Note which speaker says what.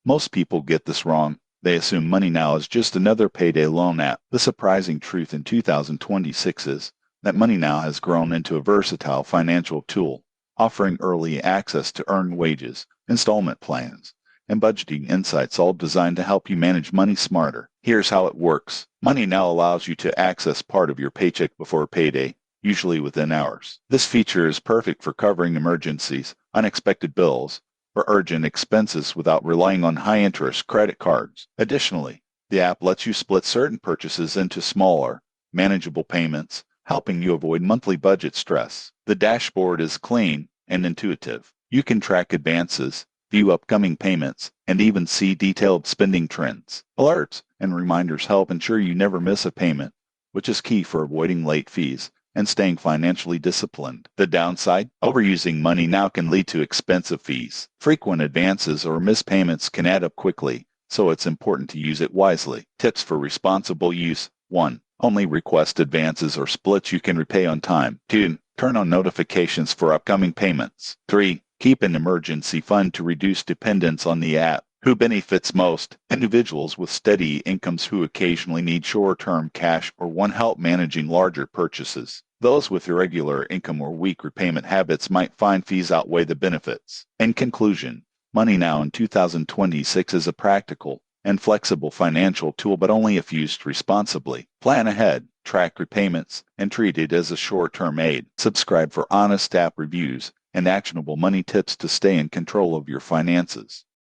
Speaker 1: Most people get this wrong. They assume MoneyNow is just another payday loan app. The surprising truth in 2026 is that MoneyNow has grown into a versatile financial tool, offering early access to earned wages, installment plans, and budgeting insights, all designed to help you manage money smarter. Here's how it works. MoneyNow allows you to access part of your paycheck before payday, usually within hours. This feature is perfect for covering emergencies, unexpected bills, or urgent expenses without relying on high-interest credit cards. Additionally, the app lets you split certain purchases into smaller, manageable payments, helping you avoid monthly budget stress. The dashboard is clean and intuitive. You can track advances, view upcoming payments, and even see detailed spending trends. Alerts and reminders help ensure you never miss a payment, which is key for avoiding late fees and staying financially disciplined. The downside? Overusing MoneyNow can lead to expensive fees. Frequent advances or missed payments can add up quickly, so it's important to use it wisely. Tips for responsible use. 1. Only request advances or splits you can repay on time. 2. Turn on notifications for upcoming payments. 3. Keep an emergency fund to reduce dependence on the app. Who benefits most? Individuals with steady incomes who occasionally need short-term cash or want help managing larger purchases. Those with irregular income or weak repayment habits might find fees outweigh the benefits. In conclusion, MoneyNow in 2026 is a practical and flexible financial tool, but only if used responsibly. Plan ahead, track repayments, and treat it as a short-term aid. Subscribe for honest app reviews and actionable money tips to stay in control of your finances.